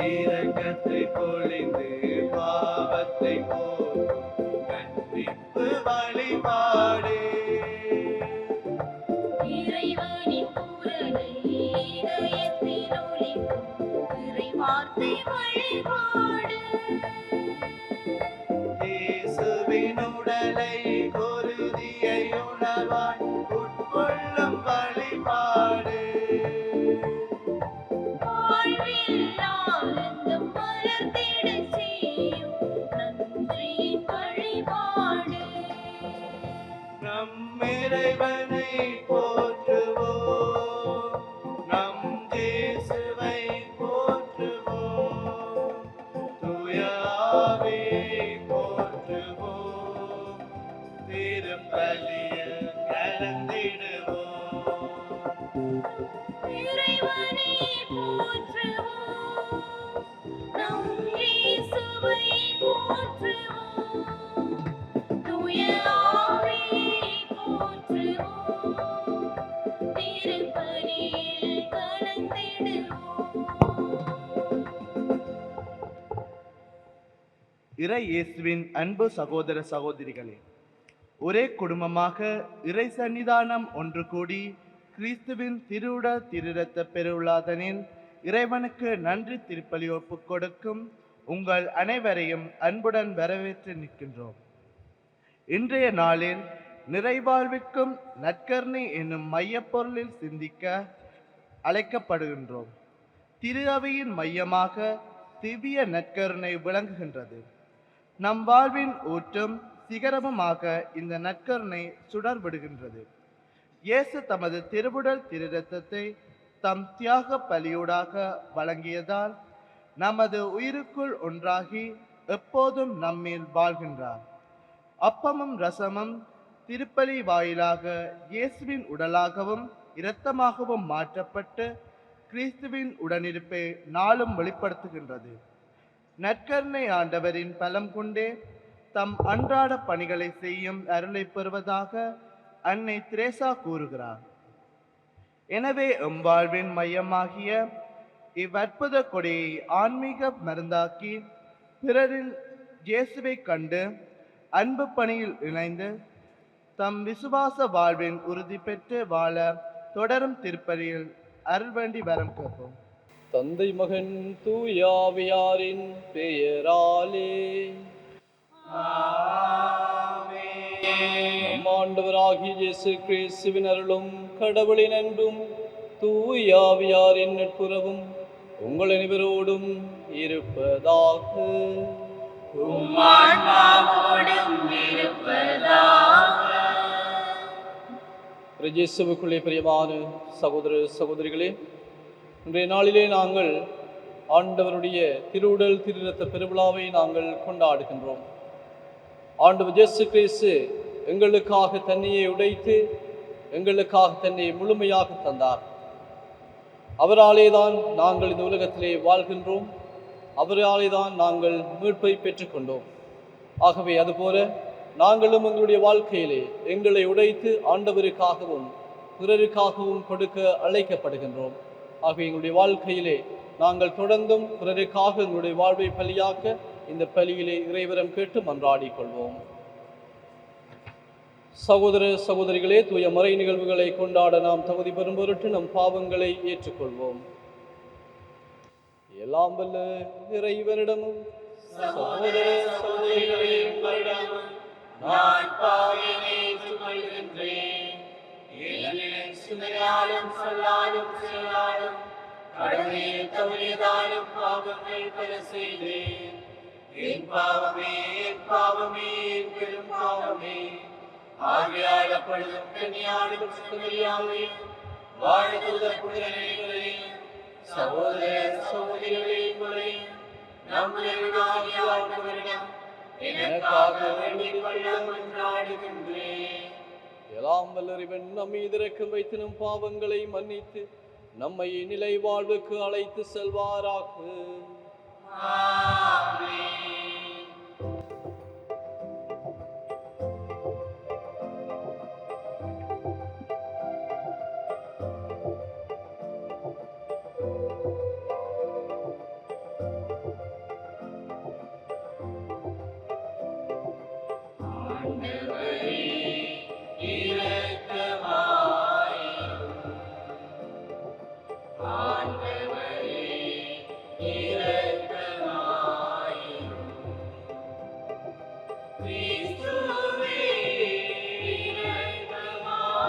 இரக்கத்தை பொழிந்து பாவத்தை போக்கும் கண்டிப்பு வழிபாடு. இறைவனின் குரலை இதயத்தில் ஒலிக்கும் இறைவார்த்தை வழிபாடு. இயேசுவின் உடலை குருதியை உணவாய் உட்கொள்ளும் வழிபாடு. இறைவனை போற்றுவோம், நம் இயேசுவை போற்றுவோம், தூய ஆவியை போற்றுவோம், திருப்பலியில் கலந்திடுவோம். இறைவனை போற்றுவோம், நம் இயேசுவை போற்றுவோம், தூய இறை இயேசுவின் அன்பு சகோதர சகோதரிகளே, ஒரே குடும்பமாக இறை சன்னிதானம் ஒன்று கூடி கிறிஸ்துவின் திருவுடல் திருரத்த பெருவிழாதனில் இறைவனுக்கு நன்றி திருப்பலி ஒப்புக் கொடுக்கும் உங்கள் அனைவரையும் அன்புடன் வரவேற்று நிற்கின்றோம். இன்றைய நாளில் நிறைவாழ்விற்கும் நற்கருணை என்னும் மையப்பொருளில் சிந்திக்க அழைக்கப்படுகின்றோம். திரு அவையின் மையமாக திவ்ய நற்கருணை விளங்குகின்றது. நம் வாழ்வின் ஊற்றும் சிகரமுமாக இந்த நற்கருணை சுடர் விடுகின்றது. இயேசு தமது திருவுடல் திருரத்தத்தை தம் தியாக பலியூடாக வழங்கியதால் நமது உயிருக்குள் ஒன்றாகி எப்போதும் நம்மில் வாழ்கின்றார். அப்பமும் ரசமும் திருப்பலி வாயிலாக இயேசுவின் உடலாகவும் இரத்தமாகவும் மாற்றப்பட்டு கிறிஸ்துவின் உடனிருப்பை நாளும் வெளிப்படுத்துகின்றது. நற்கருணை ஆண்டவரின் பலம் கொண்டே தம் அன்றாட பணிகளை செய்யும் அருளை பெறுவதாக அன்னை திரேசா கூறுகிறார். எனவே எம்வாழ்வின் மையமாகிய இவ்வற்புத கொடியை ஆன்மீக மருந்தாக்கி பிறரில் இயேசுவை கண்டு அன்பு பணியில் இணைந்து தம் விசுவாச வாழ்வின் உறுதி பெற்று வாழ தொடரும் திருப்பலியில் அருள் வேண்டி வரம் கேட்போம். தந்தை மகன் தூயாவியாரின் பெயராலே நம் ஆண்டவராகிய இயேசு கிறிஸ்துவின் அருளும் கடவுளின் அன்பும் தூயாவியாரின் நட்புறவும் உங்கள் அனைவரோடும் இருப்பதாக. இயேசுவுக்குள்ளே பிரியமான சகோதர சகோதரிகளே, இன்றைய நாளிலே நாங்கள் ஆண்டவருடைய திருவுடல் திருரத்த பெருவிழாவை நாங்கள் கொண்டாடுகின்றோம். ஆண்டவர் இயேசு கிறிஸ்து எங்களுக்காக தன்னையை உடைத்து எங்களுக்காக தன்னை முழுமையாக தந்தார். அவராலே தான் நாங்கள் இந்த உலகத்திலே வாழ்கின்றோம். அவராலே தான் நாங்கள் மீட்பை பெற்றுக்கொண்டோம். ஆகவே அதுபோல நாங்களும் எங்களுடைய வாழ்க்கையிலே எங்களை உடைத்து ஆண்டவருக்காகவும் பிறருக்காகவும் கொடுக்க அழைக்கப்படுகின்றோம். ஆகவே எங்களுடைய வாழ்க்கையிலே நாங்கள் தொடர்ந்தும் பிறருக்காக எங்களுடைய வாழ்வை பலியாக்க இந்த பலியிலே இறைவரம் கேட்டு மன்றாடிக் கொள்வோம். சகோதர சகோதரிகளே, தூய மறை நிகழ்வுகளை கொண்டாட நாம் தகுதி பெறும் பொருட்டு நம் பாவங்களை ஏற்றுக்கொள்வோம். எல்லாம் வல்ல இறைவனிடமும் சகோதர சகோதரிகளே உங்களிடமும் நான் பாவியை ஏற்றுக்கொள்கின்றேன். ஏனெனில் சிந்தனையாலும் சொல்லாலும் செயலாலும் கடமையில் தவறியதாலும் பாவங்கள் பல செய்தேன். என் பாவமே, என் பாவமே, என் பெரும் பாவமே. ஆகையால் அப்பொழுதும் கன்னியாடும் சுத்தமரியாவையும் வாழ தூதர் புனிதர்களையும் சகோதர சகோதரிகளையும் நம் இறைவனாகிய ஆண்டவரிடம் எனக்காக வேண்டிக் கொள்ள மன்றாடுகின்றேன். எல்லாம் வல்லறிவன் நம் மீது இரக்கம் வைத்து நம் பாவங்களை மன்னித்து நம்மை நிலை வாழ்வுக்கு அழைத்து செல்வாராக. ஆமென். ஆண்டவரே, இரக்கமாயிரும். ஆண்டவரே, இரக்கமாயிரும். கிறிஸ்துவே, இரக்கமாயிரும்.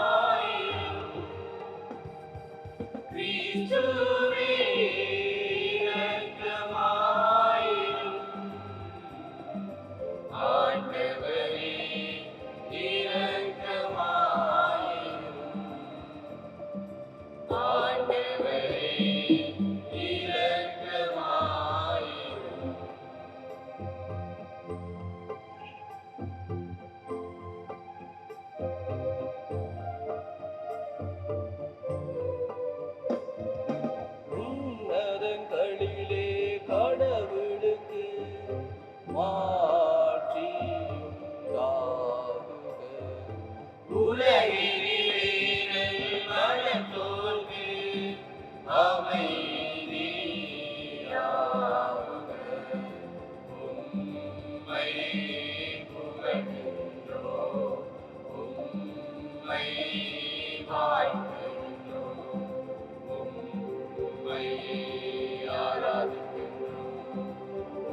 கிறிஸ்துவே, இரக்கமாயிரும். ஆண்டவரே, இரக்கமாயிரும். ஆண்டவரே, இரக்கமாயிரும். உன்னதங்களிலே கடவுளுக்கு மாட்சியும் உண்டாகுக. உலகினிலே நல்வரத்தோர்க்கு அமைதியாகுக. உம்மை புகழ்கின்றோம், உம்மை வாழ்த்துகின்றோம், உம்மை ஆராதிக்கின்றோம்,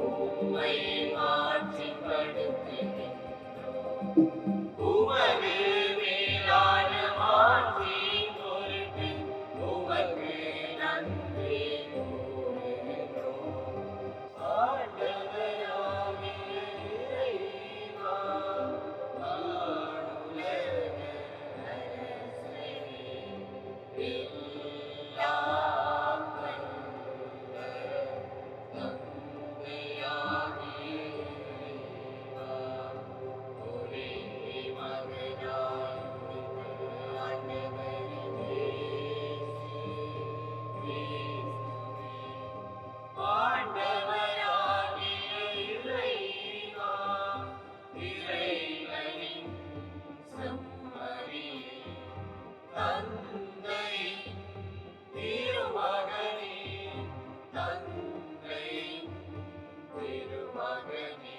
உம்மை மாட்சிப்படுத்துகின்றோம். உமது மேலான மாட்சியின் பொருட்டு உமக்கு நன்றி கூறுகின்றோம். ஆண்டவராகிய இறைவா, வானுலக அரசே, எல்லாம் வல்ல தந்தையாகிய இறைவா, ஒரே மகனாய் உதித்த ஆண்டவரே கிறிஸ்துவே, ஆண்டவராகிய இறைவா, இறைவனின் செம்மறியே, தந்தை திருமகனே, தந்தை திருமகனே,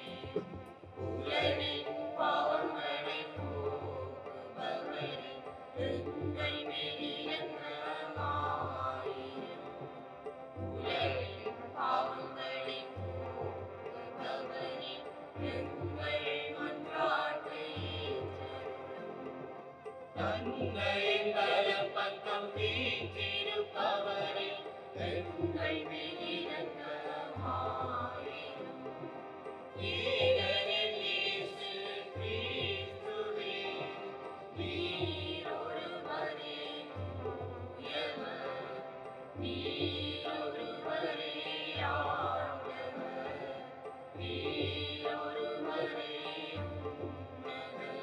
உலகின் பாவங்களை போக்குபவரே, எங்கள் மேல் இரக்கமாயிரும். உலகின் பாவங்களை போக்குபவரே, எங்கள் மன்றாட்டை ஏற்றருளும். தந்தையின் வலப்பக்கம் வீற்றிருப்பவரே, எங்கள் மேல் இரக்கமாயிரும். ஏனெனில் இயேசு கிறிஸ்துவே, நீர் ஒருவரே தூயவர், நீர் ஒருவரே ஆண்டவர், நீர் ஒருவரே உன்னதர்.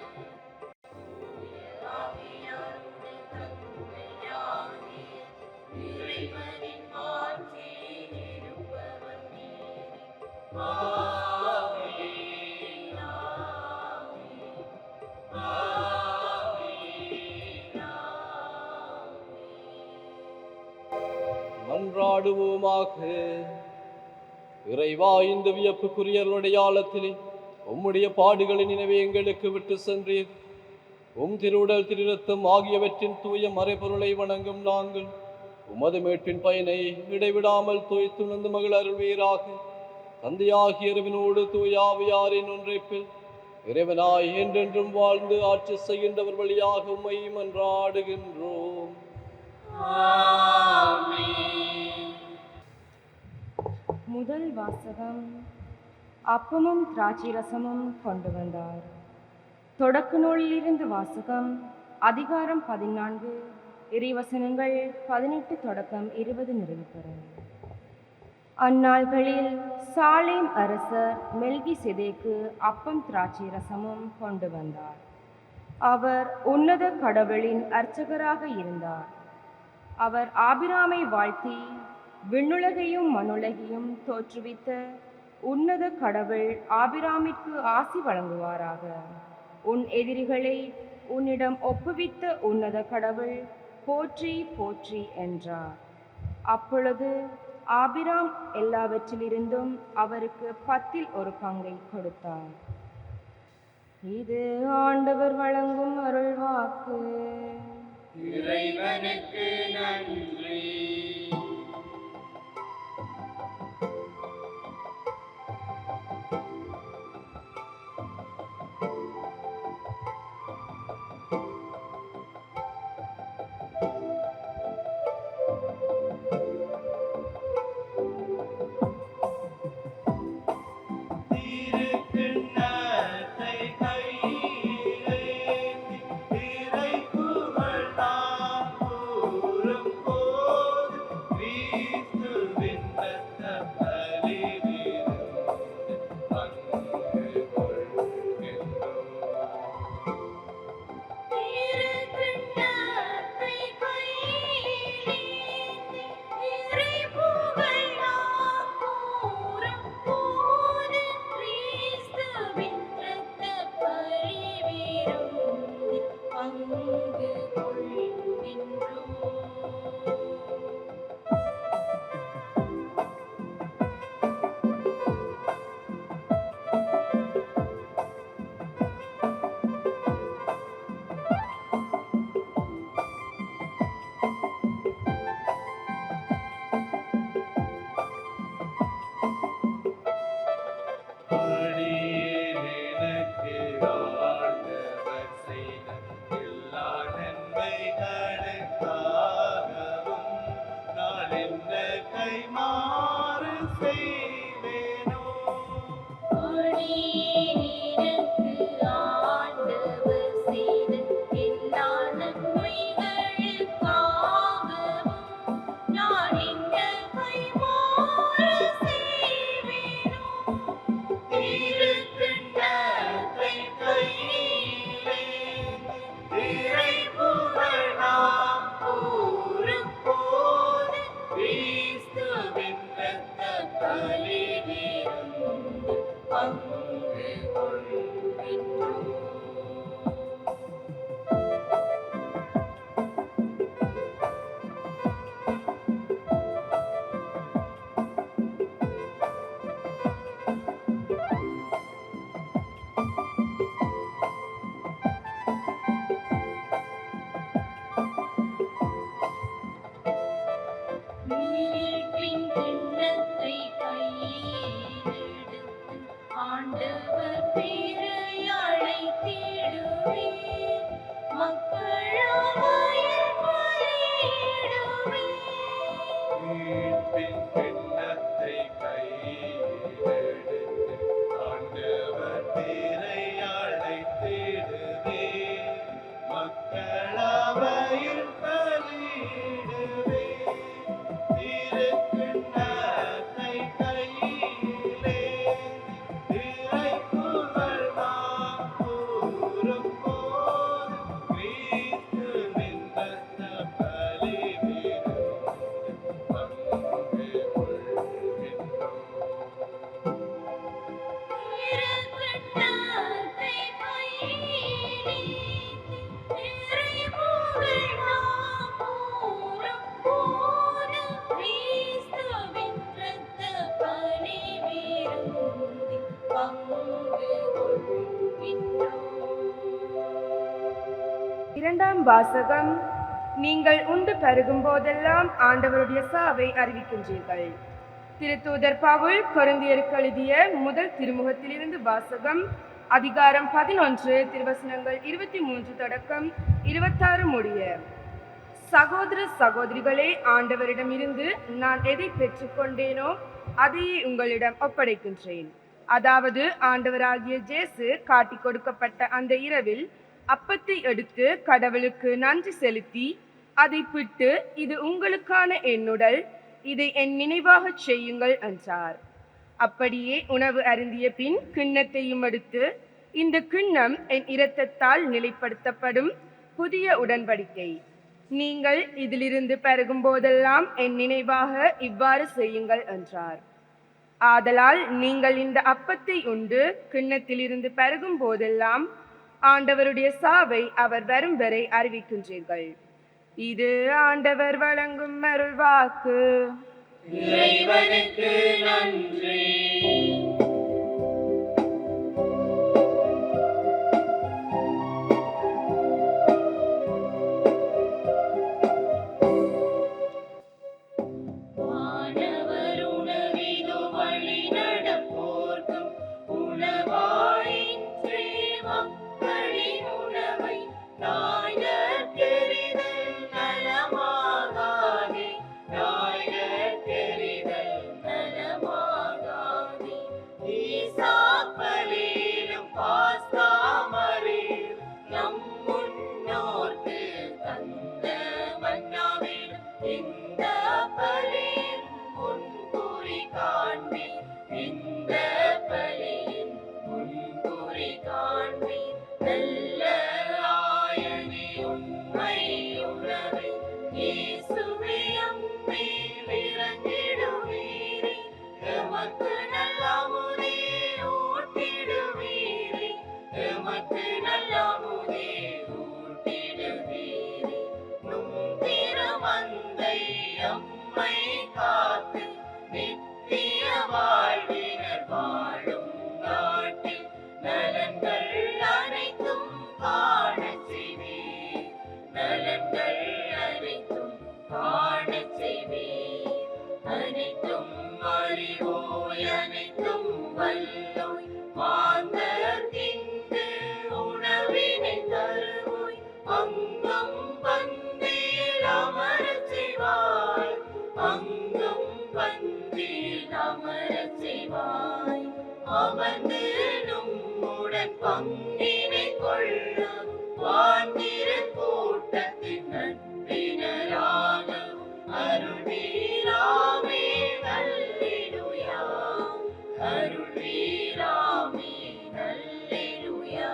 தூய ஆவியாருடைய தந்தையாகிய இறைவனின் ஆட்சியில் இருப்பவர் நீரே. ஆமென், ஆமென், ஆமென், ஆமென். மன்றாடுவோமாக. இறைவா, இந்த வியப்புக்குரிய அடையாளத்திலே உம்முடைய பாடுகளின் நினைவை எங்களுக்கு விட்டு சென்றீர். உம் திருவுடல் திருரத்தம் ஆகியவற்றின் தூய மறைபொருளை வணங்கும் நாங்கள் உமது மீட்பின் பயனை இடைவிடாமல் தூய்த்துணர்ந்து மகிழ அருள்வீராக. தந்தையாகிய இறைவனோடு தூய ஆவியாரின் ஒன்றைப்பில் இறைவனாய் என்றென்றும் வாழ்ந்து ஆட்சி செய்கின்றவர் வழியாக உம்மை மன்றாடுகின்றோம். முதல் வாசகம். அப்பமும் திராட்சை ரசமும் கொண்டு வந்தார். தொடக்க நூலிலிருந்து வாசகம். அதிகாரம் 14, இறைவசனங்கள் 18 தொடக்கம் 20 நிறைவு பெறும். அந்நாள்களில் சாலேம் அரசர் மெல்கிசேதேக்கு அப்பம் திராட்சை ரசமும் கொண்டு வந்தார். அவர் உன்னத கடவுளின் அர்ச்சகராக இருந்தார். அவர் ஆபிராமை வாழ்த்தி விண்ணுலகையும் மண்ணுலகையும் தோற்றுவித்த உன்னத கடவுள் ஆபிராமிற்கு ஆசி வழங்குவாராக. உன் எதிரிகளை உன்னிடம் ஒப்புவித்த உன்னத கடவுள் போற்றி போற்றி என்றார். அப்பொழுது ஆபிராம் எல்லாவற்றிலிருந்தும் அவருக்கு 10 ஒரு பங்கை கொடுத்தார். இது ஆண்டவர் வழங்கும் அருள்வாக்கு. இறைவனுக்கு நன்றி. திருக்கிண்ணத்தை கையிலேந்தி இறைபுகழ் நாம் கூறும்போது கிறிஸ்துவின் இரத்தப் பலியிலிருந்து பங்கு கொள்கின்றோம். திருக்கிண்ணத்தை கையிலேந்தி இறைபுகழ் நாம் கூறும்போது கிறிஸ்துவின் இரத்தப் பலியிலிருந்து பங்கு கொள்கின்றோம். அடியேன் எனக்கு ஆண்டவர் செய்த எல்லா நன்மைகளுக்காகவும் நான் என்ன கைமாறு செய்வேனோ? அடியேனுக்கு ஆண்டவர் செய்த எல்லா நன்மைகளுக்காகவும் நான் என்ன கைமாறு செய்வேனோ? திருக்கிண்ணத்தை கையிலேந்தி இறைபுகழ் நாம் கூறும்போது கிறிஸ்துவின் இரத்தப் பலியிலிருந்து பங்கு கொள்கின்றோம். மீட்பின் கிண்ணத்தை கையிலெடுத்து ஆண்டவர் பேரை அழைத்திடுவேன். மக்களவையில் பலியிடுவேன். மீட்பின் கிண்ணத்தை கையிலெடுத்து ஆண்டவர் பேரை அழைத்திடுவேன். மக்களவையில் பலியிடுவேன். திருக்கிண்ணத்தை கையிலேந்தி இறைபுகழ் நாம் கூறும்போது கிறிஸ்துவின் இரத்தப் பலியிலிருந்து பங்கு கொள்கின்றோம். திருக்கிண்ணத்தை கையிலேந்தி இறைபுகழ் நாம் கூறும்போது கிறிஸ்துவின் இரத்தப் பலியிலிருந்து பங்கு கொள்கின்றோம். இரண்டாம் வாசகம். நீங்கள் உண்டு பருகும் போதெல்லாம் ஆண்டவருடைய சாவை அறிவிக்கின்றீர்கள். திருத்தூதர் பவுல் கொரிந்தியருக்கு எழுதிய முதல் திருமுகத்திலிருந்து வாசகம். அதிகாரம் 11 திருவசனங்கள் 23 தொடக்கம் 26 முடிய. சகோதர சகோதரிகளே, ஆண்டவரிடமிருந்து நான் எதை பெற்றுக்கொண்டேனோ அதையே உங்களிடம் ஒப்படைக்கின்றேன். அதாவது ஆண்டவராகிய இயேசு காட்டிக் கொடுக்கப்பட்ட அந்த இரவில் அப்பத்தை எடுத்து கடவுளுக்கு நன்றி செலுத்தி அதை பிட்டு, இது உங்களுக்கான என் உடல், இதை என் நினைவாகச் செய்யுங்கள் என்றார். அப்படியே உணவு அருந்திய பின் கிண்ணத்தையும் எடுத்து, இந்த கிண்ணம் என் இரத்தத்தால் நிலைப்படுத்தப்படும் புதிய உடன்படிக்கை. நீங்கள் இதிலிருந்து பருகும் போதெல்லாம் என் நினைவாக இவ்வாறு செய்யுங்கள் என்றார். ஆதலால் நீங்கள் இந்த அப்பத்தை உண்டு கிண்ணத்திலிருந்து பருகும் போதெல்லாம் ஆண்டவருடைய சாவை அவர் வரும் வரை அறிவிக்கின்றீர்கள். இது ஆண்டவர் வழங்கும் அருள்வாக்கு. இறைவனுக்கு நன்றி. பங்கினை கொள்ளும் வான்திரு கூட்டத்தின் நட்பினராக அருள்வீராமே நல்லேலூயா, அருள்வீராமே நல்லேலூயா.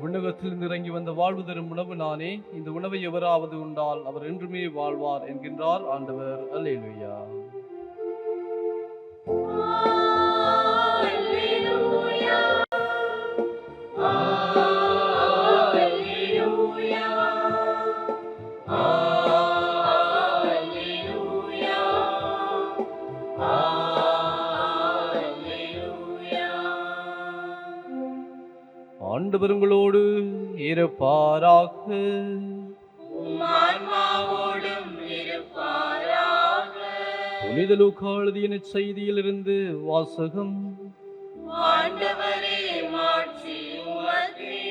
விண்ணகத்தில் இறங்கி வந்த வாழ்வு தரும் உணவு நானே, இந்த உணவை எவராவது உண்டால் அவர் என்றுமே வாழ்வார் என்கின்றார் ஆண்டவர். அல்லேலூயா. ஆண்டவர் உங்களோடு இருப்பாராக. புனித லூக்கா எழுதிய செய்தியிலிருந்து வாசகம். ஆண்டவரே மாட்சி உமக்கே.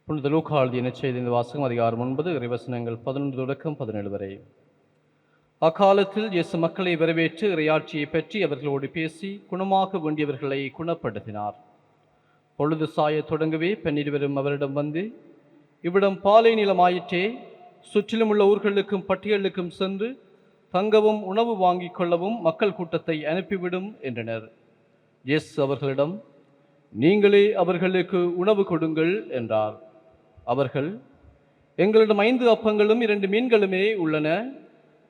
புனித லூக்கா எழுதிய செய்தி வாசகம் அதிகாரம் 9 இறைவசனங்கள் 11 தொடக்கம் 17 வரை. அக்காலத்தில் இயேசு மக்களை வரவேற்று இறையாட்சியை பற்றி அவர்களோடு பேசி குணமாக வேண்டியவர்களை குணப்படுத்தினார். பொழுது சாய தொடங்கவே பெண்ணிருவரும் அவரிடம் வந்து, இவ்விடம் பாலை நிலமாயிற்றே, சுற்றிலும் உள்ள ஊர்களுக்கும் பட்டியலுக்கும் சென்று தங்கவும் உணவு வாங்கிக் கொள்ளவும் மக்கள் கூட்டத்தை அனுப்பிவிடும் என்றனர். இயேசு அவர்களிடம், நீங்களே அவர்களுக்கு உணவு கொடுங்கள் என்றார். அவர்கள், எங்களிடம் 5 அப்பங்களும் 2 மீன்களுமே உள்ளன,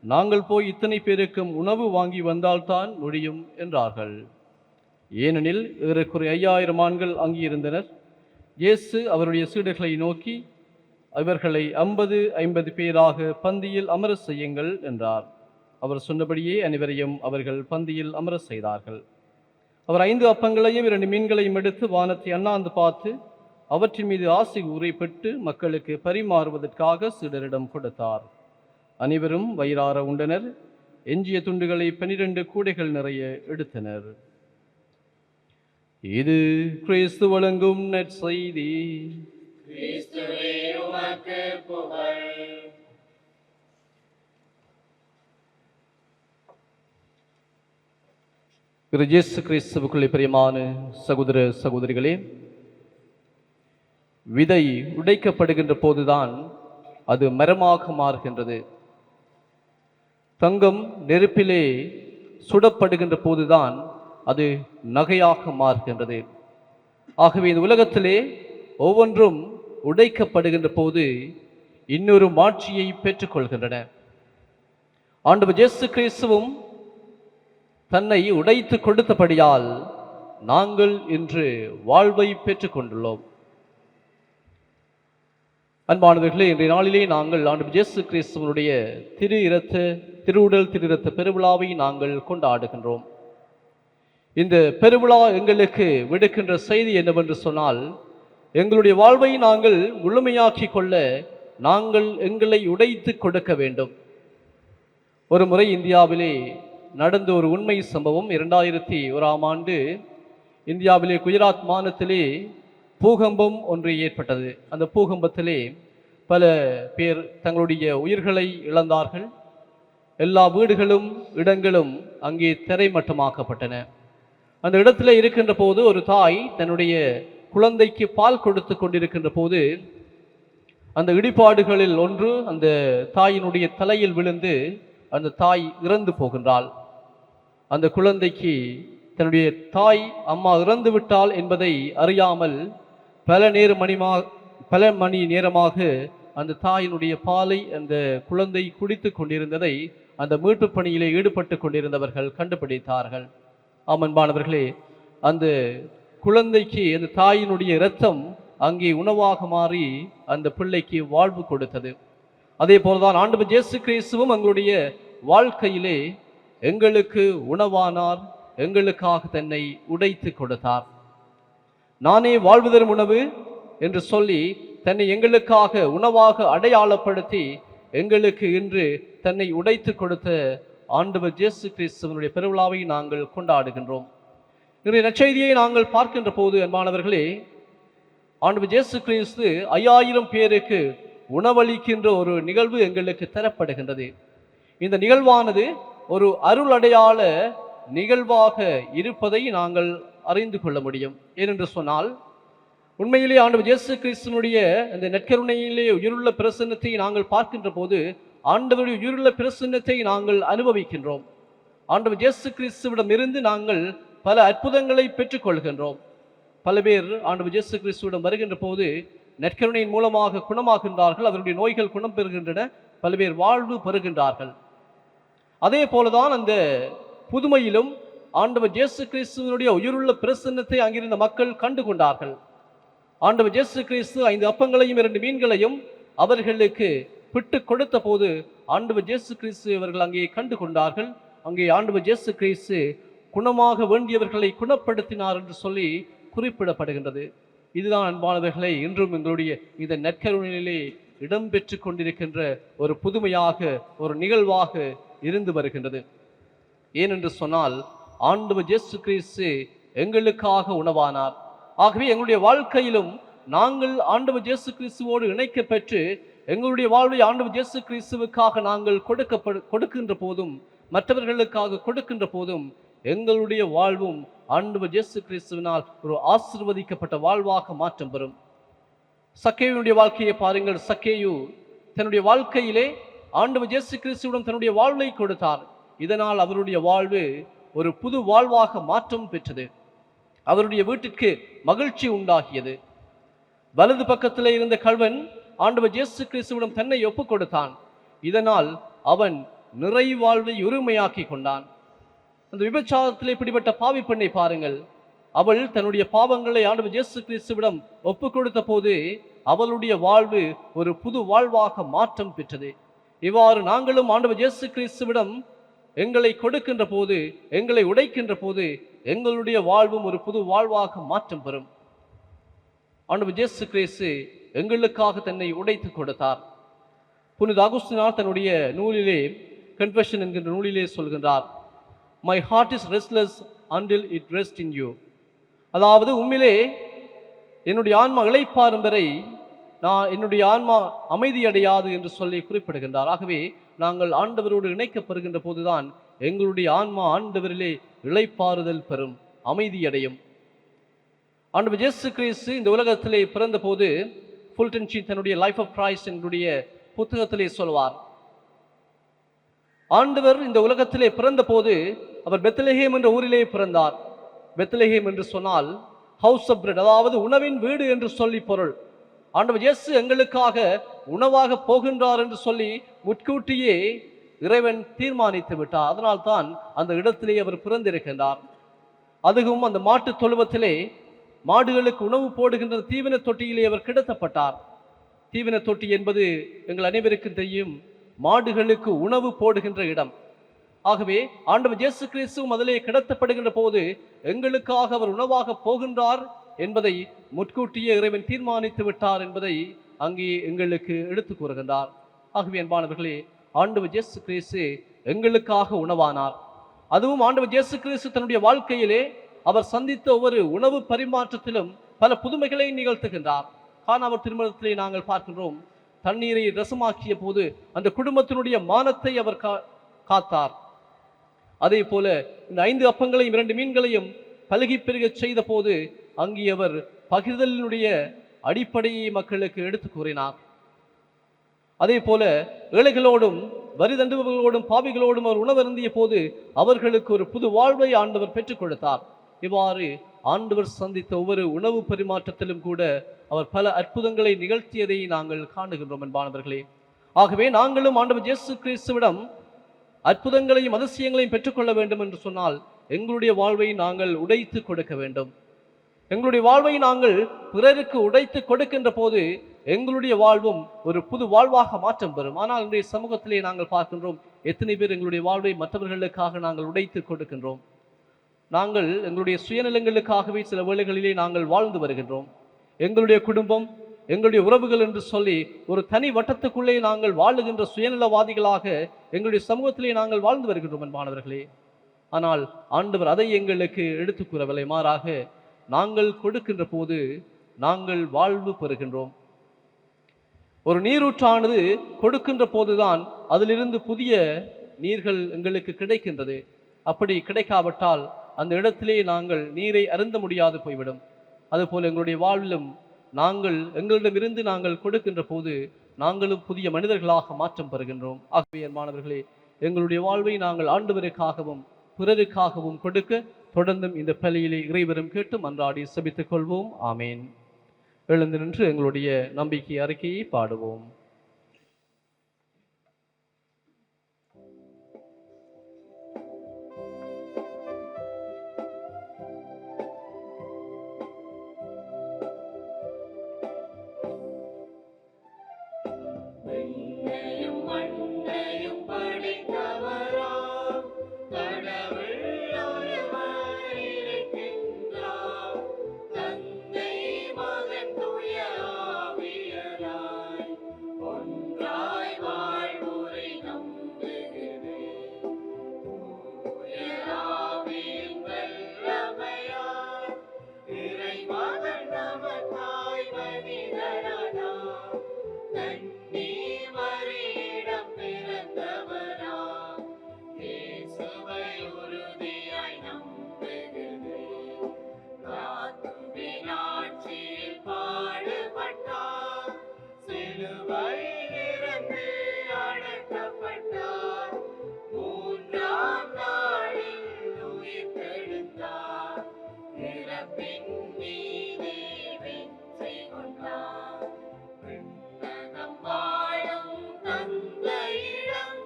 நாங்கள் போய் இத்தனை பேருக்கும் உணவு வாங்கி வந்தால்தான் முடியும் என்றார்கள். ஏனெனில் ஏறக்குறைய 5000 ஆண்கள் அங்கிருந்தனர். இயேசு அவருடைய சீடர்களை நோக்கி, அவர்களை 50 பேராக பந்தியில் அமர செய்யுங்கள் என்றார். அவர் சொன்னபடியே அனைவரையும் அவர்கள் பந்தியில் அமர செய்தார்கள். அவர் 5 அப்பங்களையும் 2 மீன்களையும் எடுத்து வானத்தை அண்ணாந்து பார்த்து அவற்றின் மீது ஆசி கூறி பெற்று மக்களுக்கு பரிமாறுவதற்காக சீடரிடம் கொடுத்தார். அனைவரும் வயிறார உண்டனர். எஞ்சிய துண்டுகளை 12 கூடைகள் நிறைய எடுத்தனர். இது கிறிஸ்து வழங்கும் நற்செய்தி. கிறிஸ்துவே உமக்கு புகழ். இயேசு கிறிஸ்துவுக்குள்ளே பிரியமான சகோதர சகோதரிகளே, விதை உடைக்கப்படுகின்ற போதுதான் அது மரமாக மாறுகின்றது. தங்கம் நெருப்பிலே சுடப்படுகின்ற போதுதான் அது நகையாக மாறுகின்றது. ஆகவே இந்த உலகத்திலே ஒவ்வொன்றும் உடைக்கப்படுகின்ற போது இன்னொரு மாட்சியை பெற்றுக்கொள்கின்றன. ஆண்டவர் இயேசு கிறிஸ்துவும் தன்னை உடைத்து கொடுத்தபடியால் நாங்கள் இன்று வாழ்வை பெற்றுக்கொண்டுள்ளோம். அன்பானவர்களே, இன்றைய நாளிலே நாங்கள் ஆண்டவர் இயேசு கிறிஸ்துவனுடைய திருவுடல் திரு இரத்த பெருவிழாவை நாங்கள் கொண்டாடுகின்றோம். இந்த பெருவிழா எங்களுக்கு விடுக்கின்ற செய்தி என்னவென்று சொன்னால், எங்களுடைய வாழ்வை நாங்கள் முழுமையாக்கி கொள்ள நாங்கள் எங்களை உடைத்து கொடுக்க வேண்டும். ஒரு முறை இந்தியாவிலே நடந்த ஒரு உண்மை சம்பவம். 2001ஆம் ஆண்டு இந்தியாவிலே குஜராத் மாநிலத்திலே பூகம்பம் ஒன்று ஏற்பட்டது. அந்த பூகம்பத்திலே பல பேர் தங்களுடைய உயிர்களை இழந்தார்கள். எல்லா வீடுகளும் இடங்களும் அங்கே தரைமட்டமாக்கப்பட்டன. அந்த இடத்துல இருக்கின்ற போது ஒரு தாய் தன்னுடைய குழந்தைக்கு பால் கொடுத்து கொண்டிருக்கின்ற போது அந்த இடிபாடுகளில் ஒன்று அந்த தாயினுடைய தலையில் விழுந்து அந்த தாய் இறந்து போகின்றாள். அந்த குழந்தைக்கு தன்னுடைய தாய் அம்மா இறந்து விட்டாள் என்பதை அறியாமல் பல மணி நேரமாக அந்த தாயினுடைய பாலை அந்த குழந்தை குடித்து கொண்டிருந்ததை அந்த மீட்பு பணியிலே ஈடுபட்டு கொண்டிருந்தவர்கள் கண்டுபிடித்தார்கள். அன்பானவர்களே, அந்த குழந்தைக்கு அந்த தாயினுடைய இரத்தம் அங்கே உணவாக மாறி அந்த பிள்ளைக்கு வாழ்வு கொடுத்தது. அதே போலதான் ஆண்டவர் இயேசு கிறிஸ்துவும் எங்களுடைய வாழ்க்கையிலே எங்களுக்கு உணவானார், எங்களுக்காக தன்னை உடைத்து கொடுத்தார். நானே வாழ்வு தரும் உணவு என்று சொல்லி தன்னை எங்களுக்காக உணவாக அடையாளப்படுத்தி எங்களுக்கு இன்று தன்னை உடைத்து கொடுத்த ஆண்டவர் இயேசு கிறிஸ்துவனுடைய பெருவிழாவை நாங்கள் கொண்டாடுகின்றோம். இன்றைய நற்செய்தியை நாங்கள் பார்க்கின்ற போது அன்பானவர்களே, ஆண்டவர் இயேசு கிறிஸ்து 5000 பேருக்கு உணவளிக்கின்ற ஒரு நிகழ்வு எங்களுக்கு தரப்படுகின்றது. இந்த நிகழ்வானது ஒரு அருள் அடையாள நிகழ்வாக இருப்பதை நாங்கள் அறிந்து கொள்ள முடியும். ஏனென்று சொன்னால், உண்மையிலே ஆண்டவர் இயேசு கிறிஸ்துவனுடைய இந்த நற்கருணையிலே உயிருள்ள பிரசன்னத்தை நாங்கள் பார்க்கின்ற போது ஆண்டவருடைய உயிருள்ள பிரசன்னத்தை நாங்கள் அனுபவிக்கின்றோம். ஆண்டவர் இயேசு கிறிஸ்துவிடம் இருந்து நாங்கள் பல அற்புதங்களை பெற்றுக்கொள்கின்றோம். பல பேர் ஆண்டவர் இயேசு கிறிஸ்துவிடம் வருகின்ற போது நற்கருணையின் மூலமாக குணமாகின்றார்கள். அவருடைய நோய்கள் குணம் பெறுகின்றன. பல பேர் வாழ்வு பெறுகின்றார்கள். அதே போலதான் அந்த புதுமையிலும் ஆண்டவர் இயேசு கிறிஸ்துவனுடைய உயிருள்ள பிரசன்னத்தை அங்கிருந்த மக்கள் கண்டு கொண்டார்கள். ஆண்டவர் இயேசு கிறிஸ்து 5 அப்பங்களையும் 2 மீன்களையும் அவர்களுக்கு பிட்டு கொடுத்த போது ஆண்டவர் இயேசு கிறிஸ்து அவர்கள் அங்கே கண்டு கொண்டார்கள். அங்கே ஆண்டவர் இயேசு கிறிஸ்து குணமாக வேண்டியவர்களை குணப்படுத்தினார் என்று சொல்லி குறிப்பிடப்படுகின்றது. இதுதான் அன்பானவர்களை இன்றும் எங்களுடைய இந்த நற்கருணையிலே இடம்பெற்று கொண்டிருக்கின்ற ஒரு புதுமையாக, ஒரு நிகழ்வாக இருந்து வருகின்றது. ஏனென்று சொன்னால், ஆண்டவர் இயேசு கிறிஸ்து எங்களுக்காக உணவானார். ஆகவே எங்களுடைய வாழ்க்கையிலும் நாங்கள் ஆண்டவர் இயேசு கிறிஸ்துவோடு இணைக்க பெற்று எங்களுடைய வாழ்வை ஆண்டவர் இயேசு கிறிஸ்துவுக்காக நாங்கள் கொடுக்கின்ற போதும், மற்றவர்களுக்காக கொடுக்கின்ற போதும் எங்களுடைய வாழ்வும் ஆண்டவர் இயேசு கிறிஸ்துவினால் ஒரு ஆசீர்வதிக்கப்பட்ட வாழ்வாக மாற்றம் பெறும். சக்கேயுடைய வாழ்க்கையை பாருங்கள். சக்கேயு தன்னுடைய வாழ்க்கையிலே ஆண்டவர் இயேசு கிறிஸ்துவிடம் தன்னுடைய வாழ்வை கொடுத்தார். இதனால் அவருடைய வாழ்வு ஒரு புது வாழ்வாக மாற்றம் பெற்றது. அவருடைய வீட்டிற்கு மகிழ்ச்சி உண்டாகியது. வலது பக்கத்திலே இருந்த கள்வன் ஆண்டவர் இயேசு கிறிஸ்துவிடம் தன்னை ஒப்புக் கொடுத்தான். இதனால் அவன் நிறை வாழ்வை உரிமையாக்கி கொண்டான். அந்த விபச்சாரத்தில் இப்படிப்பட்ட பாவி பெண்ணை பாருங்கள். அவள் தன்னுடைய பாவங்களை ஆண்டவர் இயேசு கிறிஸ்துவிடம் ஒப்புக் கொடுத்த போது அவளுடைய வாழ்வு ஒரு புது வாழ்வாக மாற்றம் பெற்றது. இவ்வாறு நாங்களும் ஆண்டவர் இயேசு கிறிஸ்துவிடம் எங்களை கொடுக்கின்ற போது, எங்களை உடைக்கின்ற போது எங்களுடைய வாழ்வும் ஒரு புது வாழ்வாக மாற்றம் பெறும். ஆண்டவர் இயேசு கிறிஸ்து எங்களுக்காக தன்னை உடைத்து கொடுத்தார். புனித அகுஸ்தினார் தன்னுடைய நூலிலே, கன்ஃபெஷன் என்கின்ற நூலிலே சொல்கின்றார், my heart is restless until it rest in you. அதாவது உண்மையிலே என்னுடைய ஆன்மா இளைப்பாறும் வரை என்னுடைய ஆன்மா அமைதியடையாது என்று சொல்லி குறிப்பிடுகின்றார். ஆகவே நாங்கள் ஆண்டவரோடு இணைக்கப்படுகின்ற போதுதான் எங்களுடைய ஆன்மா ஆண்டவரிலே இளைப்பாறுதல் பெறும், அமைதியடையும். ஆண்டவர் இயேசு கிறிஸ்து இந்த உலகத்திலே பிறந்த போது ஃபுல்டன் ஷீன் தன்னுடைய லைஃப் ஆஃப் கிரைஸ்ட் என்னுடைய புத்தகத்திலே சொல்வார், ஆண்டவர் இந்த உலகத்திலே பிறந்த போது அவர் பெத்லஹேம் என்ற ஊரிலே பிறந்தார். பெத்லஹேம் என்று சொன்னால் ஹவுஸ் ஆஃப் பிரெட், அதாவது உணவின் வீடு என்று சொல்லி பொருள். ஆண்டவர் இயேசு எங்களுக்காக உணவாக போகின்றார் என்று சொல்லி முற்கூட்டியே இறைவன் தீர்மானித்து விட்டார். அதனால்தான் அந்த இடத்திலே அவர் பிறந்திருக்கின்றார். அதுவும் அந்த மாட்டு தொழுவத்திலே மாடுகளுக்கு உணவு போடுகின்ற தீவன தொட்டியிலே அவர் கிடத்தப்பட்டார். தீவன தொட்டி என்பது எங்கள் அனைவருக்கும் தெரியும், மாடுகளுக்கு உணவு போடுகின்ற இடம். ஆகவே ஆண்டவர் இயேசு கிறிஸ்துவும் அதிலே கிடத்தப்படுகின்ற போது எங்களுக்காக அவர் உணவாக போகின்றார் என்பதை முற்கூட்டியே இறைவன் தீர்மானித்து விட்டார் என்பதை அங்கே எங்களுக்கு எடுத்து கூறுகின்றார். ஆகவே அன்பானவர்களே, ஆண்டவர் இயேசு கிறிஸ்து எங்களுக்காக உணவானார். அதுவும் ஆண்டவர் இயேசு கிறிஸ்து தன்னுடைய வாழ்க்கையிலே அவர் சந்தித்த ஒவ்வொரு உணவு பரிமாற்றத்திலும் பல புதுமைகளை நிகழ்த்துகின்றார். கானாவர் திருமணத்திலே நாங்கள் பார்க்கின்றோம், தண்ணீரை ரசமாக்கிய போது அந்த குடும்பத்தினுடைய மானத்தை அவர் காத்தார். அதே போல இந்த 5 அப்பங்களையும் 2 மீன்களையும் பலுகி பெருக செய்த போது அங்கே அவர் பகிர்தலினுடைய அடிப்படையை மக்களுக்கு எடுத்து கூறினார். அதே போல ஏழைகளோடும் வரி தண்டுபவர்களோடும் பாவிகளோடும் அவர் உணவருந்திய போது அவர்களுக்கு ஒரு புது வாழ்வை ஆண்டவர் பெற்றுக் கொடுத்தார். இவ்வாறு ஆண்டவர் சந்தித்த ஒவ்வொரு உணவு பரிமாற்றத்திலும் கூட அவர் பல அற்புதங்களை நிகழ்த்தியதை நாங்கள் காணுகின்றோம் அன்பானவர்களே. ஆகவே நாங்களும் ஆண்டவர் இயேசு கிறிஸ்துவிடம் அற்புதங்களையும் அதிசயங்களையும் பெற்றுக்கொள்ள வேண்டும் என்று சொன்னால் எங்களுடைய வாழ்வை நாங்கள் உடைத்து கொடுக்க வேண்டும். எங்களுடைய வாழ்வை நாங்கள் பிறருக்கு உடைத்து கொடுக்கின்ற போது எங்களுடைய வாழ்வும் ஒரு புது வாழ்வாக மாற்றம் பெறும். ஆனால் இன்றைய சமூகத்திலே நாங்கள் பார்க்கின்றோம், எத்தனை பேர் எங்களுடைய வாழ்வை மற்றவர்களுக்காக நாங்கள் உடைத்து கொடுக்கின்றோம். நாங்கள் எங்களுடைய சுயநலங்களுக்காகவே சில வேளைகளிலே நாங்கள் வாழ்ந்து வருகின்றோம். எங்களுடைய குடும்பம், எங்களுடைய உறவுகள் என்று சொல்லி ஒரு தனி வட்டத்துக்குள்ளே நாங்கள் வாழுகின்ற சுயநலவாதிகளாக எங்களுடைய சமூகத்திலே நாங்கள் வாழ்ந்து வருகின்றோம் அன்பானவர்களே. ஆனால் ஆண்டவர் அதை எங்களுக்கு எடுத்து கூறவில்லை. மாறாக நாங்கள் கொடுக்கின்ற போது நாங்கள் வாழ்வு பெறுகின்றோம். ஒரு நீரூற்றானது கொடுக்கின்ற போதுதான் அதிலிருந்து புதிய நீர்கள் எங்களுக்கு கிடைக்கின்றது. அப்படி கிடைக்காவிட்டால் அந்த இடத்திலே நாங்கள் நீரை அருந்த முடியாது போய்விடும். அதுபோல் எங்களுடைய வாழ்விலும் நாங்கள் எங்களிடமிருந்து நாங்கள் கொடுக்கின்ற போது நாங்களும் புதிய மனிதர்களாக மாற்றம் பெறுகின்றோம். ஆகவே மாணவர்களே, எங்களுடைய வாழ்வை நாங்கள் ஆண்டவருக்காகவும் பிறருக்காகவும் கொடுக்க தொடர்ந்தும் இந்த பலியிலே இறைவரும் கேட்டு மன்றாடி செபித்துக் கொள்வோம். ஆமேன். எழுந்து நின்று எங்களுடைய நம்பிக்கை அறிக்கையை பாடுவோம். விண்மீதே வெற்றி கொண்டார். விண்ணகம் வாழும் தந்தையிடம்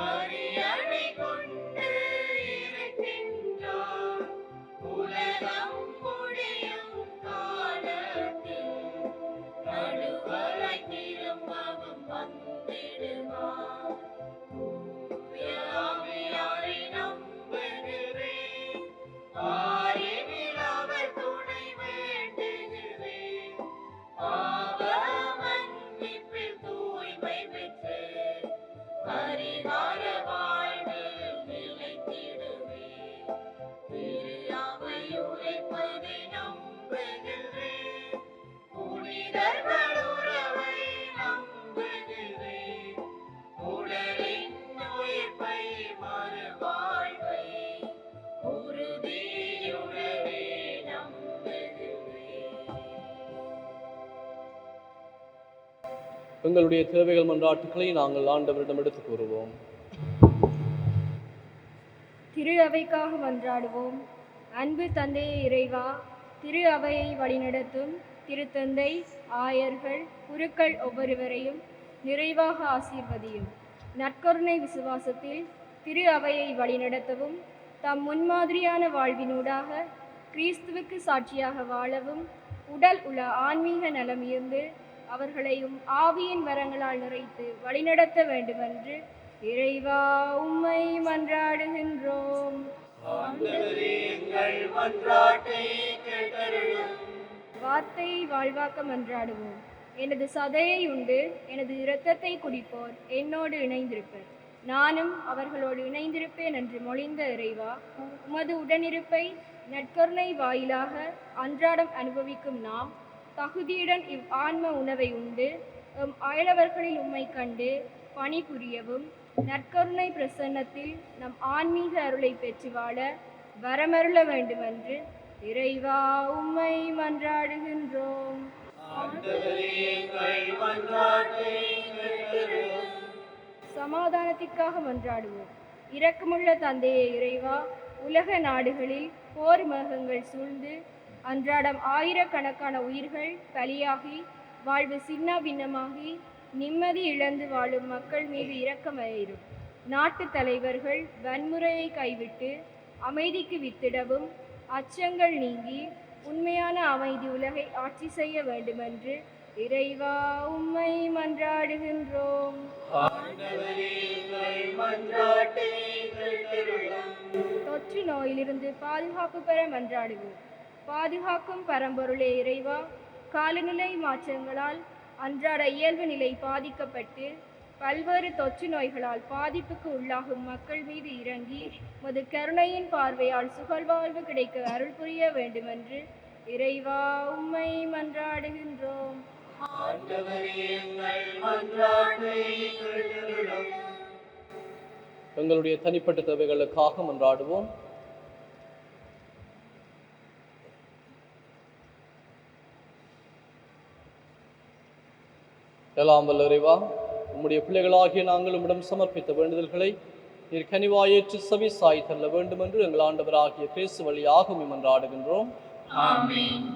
அரியணை கொண்டு இருக்கின்றார். உலகம் முடியும் காலத்தில் நடுவராய் திரும்பவும் வந்திடுவார். தூய ஆவியாரை நம்புகிறேன். பாரினில் அவர் துணை வேண்டுகிறேன். பாவ மன்னிப்பில் தூய்மை பெற்று பரிகார வாழ்வில் நிலைத்திடுவேன். திரு அவை உரைப்பதை நம்புகிறேன். புனிதர்கள் உறவை நம்புகிறேன். உடலின் உயிர்ப்பை மறுவாழ்வை உறுதியுடனே நம்புகிறேன். எங்களுடைய தேவைகள் மன்றாட்டுக்களை நாங்கள் ஆண்டவரிடம் எடுத்துக் கூறுவோம். திரு அவைக்காக மன்றாடுவோம். அன்பு தந்தையே இறைவா, திரு அவையை வழிநடத்தும் திருத்தந்தை, ஆயர்கள், குருக்கள் ஒவ்வொருவரையும் நிறைவாக ஆசீர்வதியும். நற்கருணை விசுவாசத்தில் திரு அவையை வழிநடத்தவும், தம் முன்மாதிரியான வாழ்வினூடாக கிறிஸ்துவுக்கு சாட்சியாக வாழவும், உடல் உள்ள ஆன்மீக நலமிருந்து அவர்களையும் ஆவியின் வரங்களால் நிறைத்து வழிநடத்த வேண்டுமென்று இறைவா உம்மை மன்றாடுகின்றோம். ஆண்டவரே, எங்கள் மன்றாட்டை கேட்டருளும். வார்த்தையை வாழ்வாக்க மன்றாடுவோம். எனது சதையை உண்டு எனது இரத்தத்தை குடிப்போர் என்னோடு இணைந்திருப்பர், நானும் அவர்களோடு இணைந்திருப்பேன் என்று மொழிந்த இறைவா, உமது உடனிருப்பை நற்கருணை வாயிலாக அன்றாடம் அனுபவிக்கும் நாம் தகுதியுடன் இவ் ஆன்ம உணவை உண்டு எம் அயலவர்களில் உம்மை கண்டு பணிபுரியவும், நற்கருணை பிரசன்னத்தில் நம் ஆன்மீக அருளை பெற்று வாழ வரமருள வேண்டுமென்று இறைவா உம்மை மன்றாடுகின்றோம். ஆண்டவரே, எங்கள் மன்றாட்டை கேட்டருளும். சமாதானத்திற்காக மன்றாடுவோம். இரக்கமுள்ள தந்தையே இறைவா, உலக நாடுகளில் போர் மேகங்கள் சூழ்ந்து அன்றாடம் ஆயிரக்கணக்கான உயிர்கள் பலியாகி வாழ்வு சின்ன பின்னமாகி நிம்மதி இழந்து வாழும் மக்கள் மீது இரக்கமாயிரும். நாட்டு தலைவர்கள் வன்முறையை கைவிட்டு அமைதிக்கு வித்திடவும், அச்சங்கள் நீங்கி உண்மையான அமைதி உலகை ஆட்சி செய்ய வேண்டுமென்று இறைவா உம்மை மன்றாடுகின்றோம். ஆண்டவரே, எங்கள் மன்றாட்டை கேட்டருளும். தொற்று நோயிலிருந்து பாதுகாப்பு பெற மன்றாடுவோம். பாதுகாக்கும் பரம்பொருளே இறைவா, காலநிலை மாற்றங்களால் அன்றாட இயல்பு நிலை பாதிக்கப்பட்டு பல்வேறு தொற்று நோய்களால் பாதிப்புக்கு உள்ளாகும் மக்கள் மீது இறங்கி மது கருணையின் பார்வையால் சுகழ்வாழ்வு கிடைக்க அருள் புரிய வேண்டுமென்று இறைவா உம்மை மன்றாடுகின்றோம். ஆண்டவரே, எங்கள் மன்றாட்டை கேட்டருளும். எங்களுடைய தனிப்பட்ட தேவைகளுக்காக மன்றாடுவோம். எல்லாம் வல்ல இறைவா, உம்முடைய பிள்ளைகளாகிய நாங்கள் உம்மிடம் சமர்ப்பித்த வேண்டுதல்களை நீர் கனிவாயேற்று செவி சாய் தள்ள வேண்டும் என்று எங்கள் ஆண்டவராகிய கிறிஸ்து வழியாக உம்மை மன்றாடுகின்றோம். ஆமென்.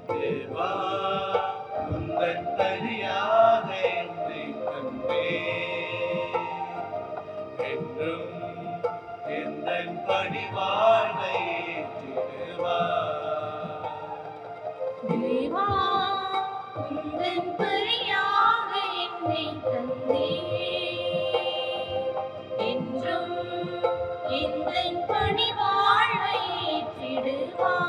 தேவா, உந்தன் தனியாக என்னை தந்தேன். என்றும் எந்தன் பணிவாழ்வை ஏற்றிடுவார். தேவா, உந்தன் பரியாக என்னை தந்தீர். என்றும் எந்தன் பணிவாழ்வை ஏற்றிடுவார்.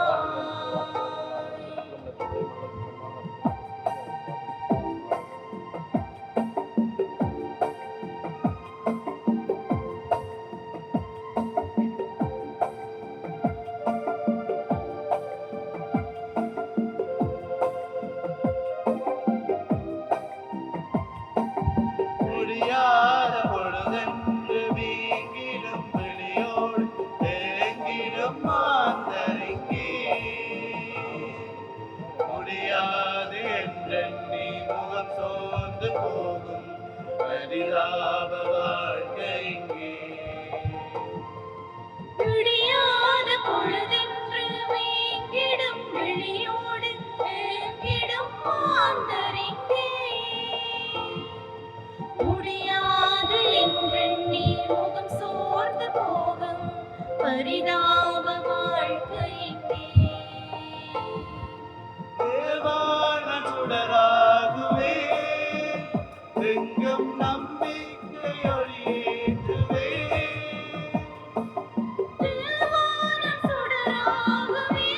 பரிதாப வாழ்க்கையிலே தேவான சுடராகுவே எங்கும் நம்பிக்கை ஒளியேற்றுவே தேவான சுடராகவே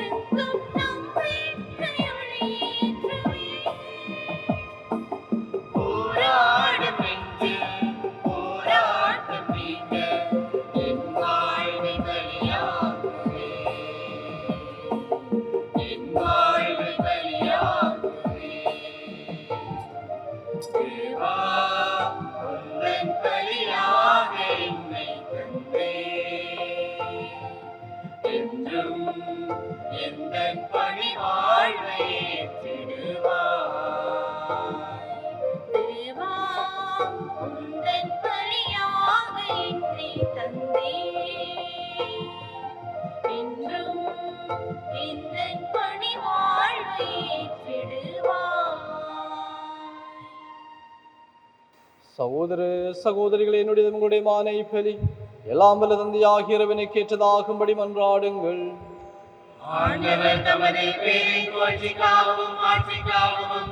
எங்கும் நம்பிக்கை ஒளியேற்றுவே போராடும் நெஞ்சில் போராட்டம் நீங்க என் வாழ்வை பலியாக்குவே என் வாழ்வை பலியாக்குவே தேவா உந்தன் பலியாக என்னை தந்தே என்றும் எந்தன் பணி வாழ்வை ஏற்றிடுவாய் தேவா உந்தன் பலியாக என்னை தந்தே என்றும் எந்தன் பணி வாழ்வை ஏற்றிடுவாய். சகோதர சகோதரிகளே, என்னுடைய உங்களுடைய மானை பலி எல்லாம் வல்ல தந்தையாகிய இறைவனுக்கு ஏற்றதாகும்படி மன்றாடுங்கள். ஆண்டவர் தமது பேரின் புகழ்ச்சிக்காகவும் ஆட்சிக்காகவும்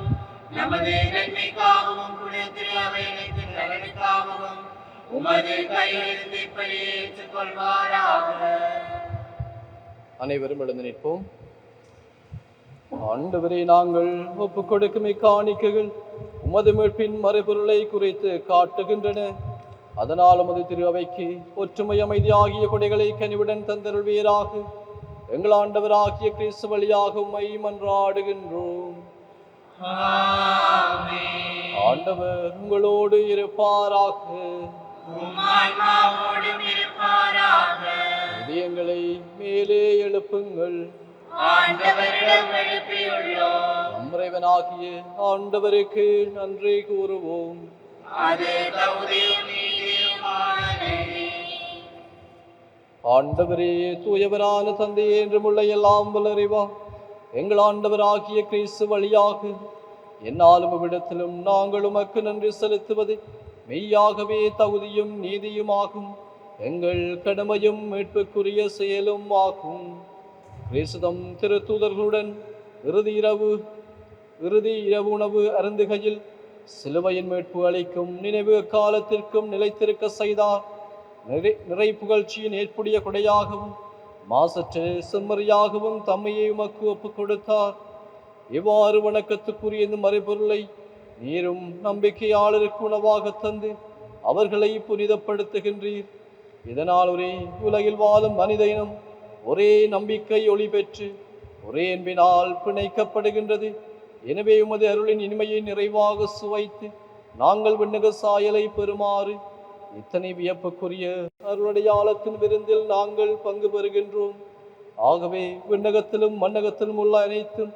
நமது நன்மைக்காகவும் புனித அவையத்தின் நலனுக்காகவும் உமது கையிலிருந்து இப்படி ஏற்றுக்கொள்வாராக. அனைவரும் எழுந்து நிற்போம். ஆண்டவரே, நாங்கள் ஒப்புக் கொடுக்கும் இக்காணிக்கைகள் உமது மீட்பின் மறைபொருளை குறித்து காட்டுகின்றன. அதனால் உமது திரு அவைக்கு ஒற்றுமை அமைதி ஆகிய கொடைகளை கனிவுடன் தந்தருள்வீராக. எங்கள் ஆண்டவராகிய கிறிஸ்து வழியாக உம்மை மன்றாடுகின்றோம். ஆமென். ஆண்டவர் உங்களோடு இருப்பாராக. உம் ஆன்மாவோடும் இருப்பாராக. இதயங்களை மேலே எழுப்புங்கள். ஆண்டவரிடம் எழுப்பியுள்ளோம். நம் இறைவனாகிய ஆண்டவருக்கு நன்றி கூறுவோம். அது தகுதியும் நீதியுமானதே. ஆண்டவரே, தூயவரான தந்தையே, என்றுமுள்ள எல்லாம் வல்லறிவா, எங்கள் ஆண்டவராகிய கிறிஸ்து வழியாக என்னாலும் இவ்விடத்திலும் நாங்கள் உமக்கு நன்றி செலுத்துவது மெய்யாகவே தகுதியும் நீதியுமாகும். எங்கள் கடமையும் மீட்புக்குரிய செயலும் ஆகும். கிறிஸ்துதம் திருத்தூதர்களுடன் இறுதி இரவு உணவு அருந்துகையில் சிலுவையின் மீட்பு அளிக்கும் நினைவு காலத்திற்கும் நிலைத்திருக்க செய்தார். நிறை புகழ்ச்சியின் ஏற்புடைய கொடையாகவும் மாசற்ற செம்மறியாகவும் தம்மையை உமக்கு ஒப்புக் கொடுத்தார். இவ்வாறு வணக்கத்துக்குரிய இந்த மறைபொருளை நீரும் நம்பிக்கையாளருக்கு உணவாக தந்து அவர்களை புனிதப்படுத்துகின்றீர். இதனால் ஒரே உலகில் வாழும் மனித இனம் ஒரே நம்பிக்கை ஒளி பெற்று ஒரே அன்பினால் பிணைக்கப்படுகின்றது. எனவே உமது அருளின் இனிமையை நிறைவாக சுவைத்து நாங்கள் விண்ணக சாயலை பெறுமாறு இத்தனை வியப்புக்குரிய அருளடையாளத்தின் விருந்தில் நாங்கள் பங்கு பெறுகின்றோம். ஆகவே விண்ணகத்திலும் மண்ணகத்திலும் உள்ள அனைத்தும்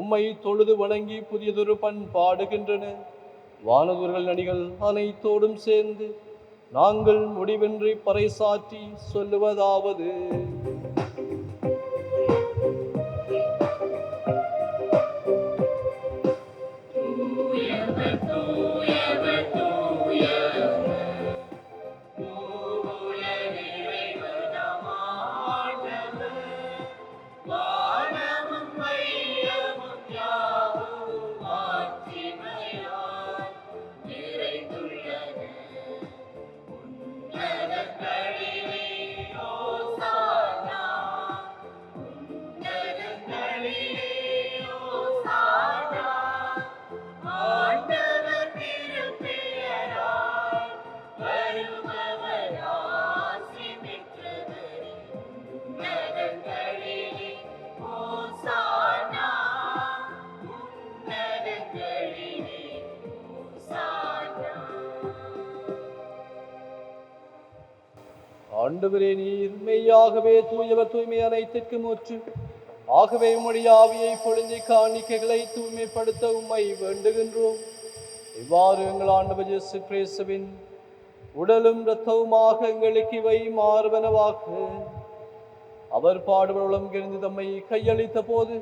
உம்மை தொழுது வணங்கி புதியதொரு பண்பாடுகின்றன. வானதூர்கள் நடிகள் அனைத்தோடும் சேர்ந்து நாங்கள் முடிவின்றி பறைசாற்றி சொல்லுவதாவது: ஆண்டவரே, நீர் மெய்யாகவே தூயவர், தூய்மை அனைத்திற்கும் ஊற்று. ஆகவே உம்முடைய ஆவியை பொழிந்து காணிக்கைகளை தூய்மைப்படுத்த உம்மை வேண்டுகின்றோம். இவ்வாறு எங்கள் ஆண்டவர் இயேசு கிறிஸ்துவின் உடலும் இரத்தவுமாக எங்களுக்கு இவை மாறுவனவாக. அவர் பாடுபவளும் கிழிந்து தம்மை கையளித்த போது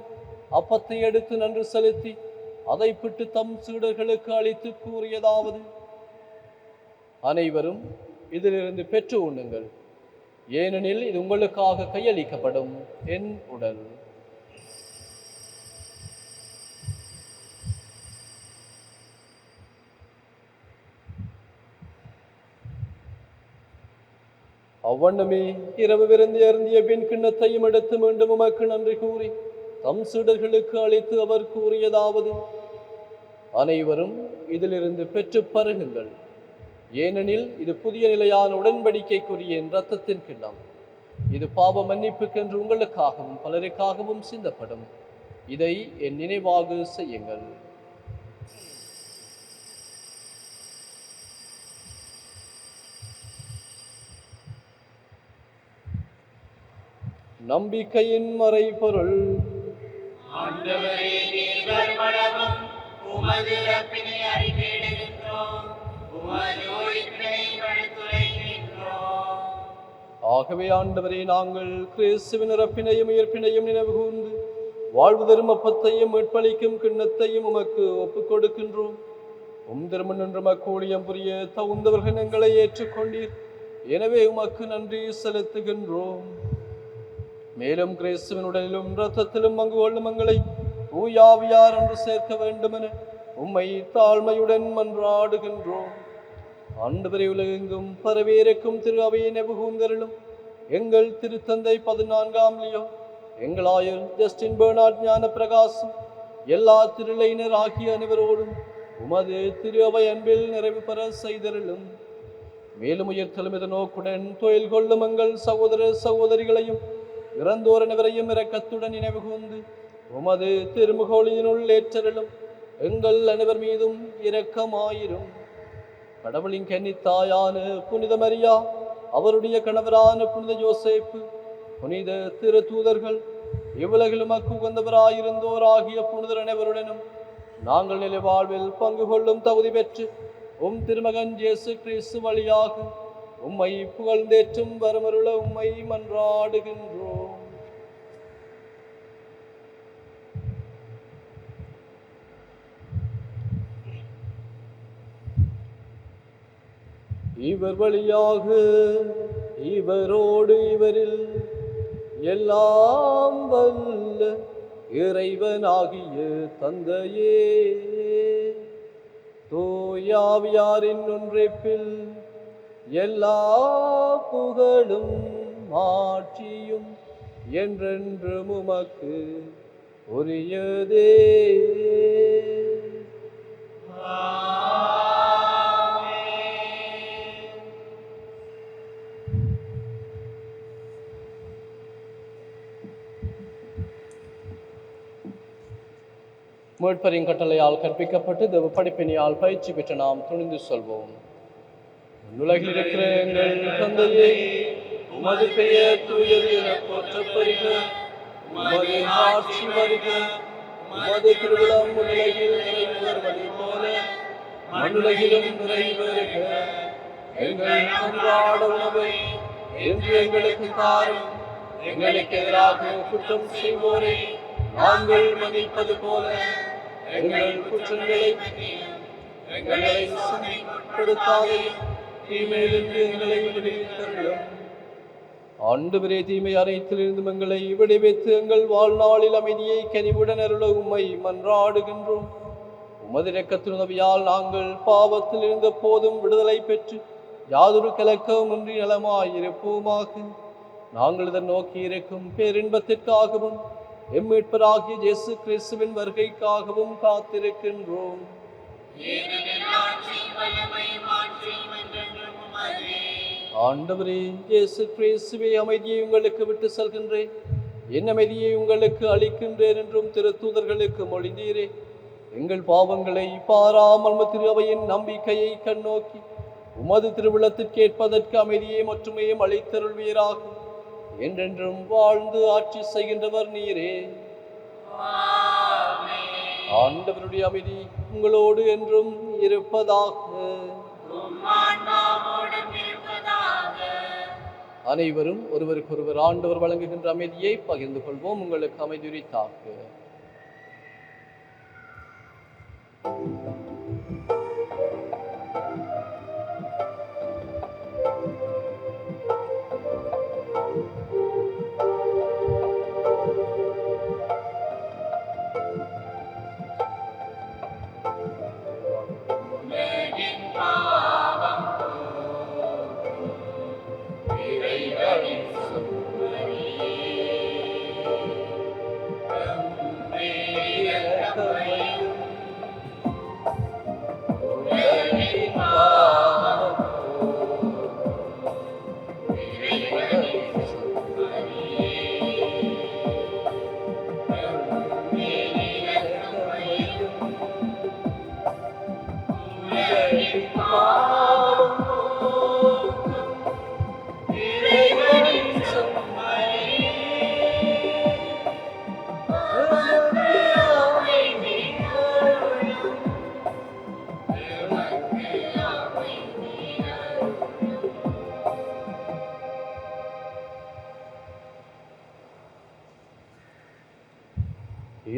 அப்பத்தை எடுத்து நன்று செலுத்தி அதை பிட்டு தம் சீடர்களுக்கு அளித்து கூறியதாவது: அனைவரும் இதிலிருந்து பெற்று உண்ணுங்கள். ஏனெனில் இது உங்களுக்காக கையளிக்கப்படும் என் உடல். அவ்வண்ணமே இரவு விருந்து அருந்திய பின் கிண்ணத்தையும் எடுத்து மீண்டும் உமக்கு நன்றி கூறி தம் சீடர்களுக்கு அளித்து அவர் கூறியதாவது: அனைவரும் இதிலிருந்து பெற்று பருகுங்கள், ஏனெனில் இது புதிய நிலையான உடன்படிக்கைக்குரிய என் இரத்தத்தின் கிண்ணம். இது பாவ மன்னிப்புக்கென்று உங்களுக்காகவும் பலருக்காகவும் சிந்தப்படும். இதை என் நினைவாக செய்யுங்கள். நம்பிக்கையின் மறைபொருள். ஆண்டவரே, நீர் மடமும் உமது இறப்பினை அறிக்கையிடுகின்றோம், உமது உயிர்ப்பினை எடுத்துரைக்கின்றோம். ஆகவே ஆண்டவரே, நாங்கள் கிறிஸ்துவின் இறப்பினையும் உயிர்ப்பினையும் நினைவு கூர்ந்து வாழ்வு தரும் அப்பத்தையும் மீட்பளிக்கும் கிண்ணத்தையும் உமக்கு ஒப்புக் கொடுக்கின்றோம். திருமண் என்று மக்கூழியம் புரிய தகுந்தவர்கள் எங்களை ஏற்றுக்கொண்டீர். எனவே உமக்கு நன்றி செலுத்துகின்றோம். மேலும் கிறிஸ்துவின் உடலிலும் இரத்தத்திலும் பங்கு கொள்ளும் எங்களை தூயாவியார் என்று சேர்க்க வேண்டுமென உம்மை தாழ்மையுடன் மன்றாடுகின்றோம். ஆண்டவரே, உலகெங்கும் பரவேற்கும் திரு அவையை நெபுகூந்தருளும் எங்கள் திருத்தந்தை 14ஆம் லியோ, எங்களாயர் ஜஸ்டின் பெர்னார்ட் ஞான பிரகாசம், எல்லா திருளையினர் ஆகிய அனைவரோடும் உமது திரு அவை அன்பில் நிறைவு பெற செய்தருளும். மேலும் உயர்த்தலும் இத நோக்குடன் தொழில் கொள்ளும் எங்கள் சகோதர சகோதரிகளையும் இறந்தோர் அனைவரையும் இரக்கத்துடன் நினைவு கூர்ந்து உமது திருமுகொளியினுள் ஏற்றருளும். எங்கள் அனைவர் மீதும் இரக்கமாயிரும். கடவுளின் கன்னித்தாயான புனித மரியா, அவருடைய கணவரான புனித யோசேப்பு, புனித திரு தூதர்கள், இவ்வுலகிலும் உகந்தவராயிருந்தோர் ஆகிய புனிதர் அனைவருடனும் நாங்கள் நிலை வாழ்வில் பங்கு கொள்ளும் தகுதி பெற்று திருமகன் இயேசு கிறிஸ்து வழியாக உம்மை புகழ்ந்தேற்றும் வரமருள உம்மை மன்றாடுகின்றோம். இவர் வழியாக இவரோடு இவரில் எல்லாம் வல்ல இறைவனாகிய தந்தையே, தூயாவியாரின் ஒன்றைப்பில் எல்லா புகழும் மாட்சியும் என்றென்றும் உமக்கு உரியதே. மீட்பரின் கட்டளையால் கற்பிக்கப்பட்டு தேவ படிப்பினியால் பயிற்சி பெற்ற நாம் துணிந்து சொல்வோம். உலகில் இருக்கிற எங்கள் தந்தையே, உமது பெயர் தூயது என போற்றப்படுக, உமது ஆட்சி வருக, உமது திருவிழம் உலகில் நிறைவு வருவது போல மண்ணுலகிலும் நிறைவேறுக. எங்கள் அன்றாட உணவை என்று எங்களுக்கு தாரும். எங்களுக்கு எதிராக குற்றம் செய்வோரை நாங்கள் மன்னிப்பது போல எங்கள் குற்றங்களை எங்களை சமப்படுத்தாதையும் தீமையிலிருந்து எங்களை விடுவித்தருளும். ஆண்டவரே, தீமை அனைத்திலிருந்து எங்களை விடுவித்து எங்கள் வாழ்நாளில் அமைதியை கனிவுடன் அருள உம்மை மன்றாடுகின்றோம். உமது இரக்கத்தின் உதவியால் நாங்கள் பாவத்தில் இருந்த போதும் விடுதலை பெற்று யாதொரு கலக்கமும் இன்றி நலமாயிருப்போமாக. நாங்கள் இதன் நோக்கி இருக்கும் பேரின்பத்திற்காகவும் எம்மீட்பராகிய இயேசு கிறிஸ்துவின் வருகைக்காகவும் காத்திருக்கின்றோம். ஆண்டவரே, இயேசு கிறிஸ்துவே, அமைதியை உங்களுக்கு விட்டு செல்கின்றேன், என் அமைதியை உங்களுக்கு அளிக்கின்றேன் என்றும் திருத்தூதர்களுக்கு மொழிந்தீரே. எங்கள் பாவங்களை பாராமல் திரு அவையின் நம்பிக்கையை கண்ணோக்கி உமது திருவிழத்திற்கு ஏற்பதற்கு அமைதியை மற்றுமையும் அளித்தருள்வீராகும். என்றென்றும் வாழ்ந்து ஆட்சி செய்கின்றவர் நீரே. ஆண்டவருடைய அமைதி உங்களோடு என்றும் இருப்பதாக. அனைவரும் ஒருவருக்கொருவர் ஆண்டவர் வழங்குகின்ற அமைதியை பகிர்ந்து கொள்வோம். உங்களுக்கு அமைதி உரித்தாக்கு.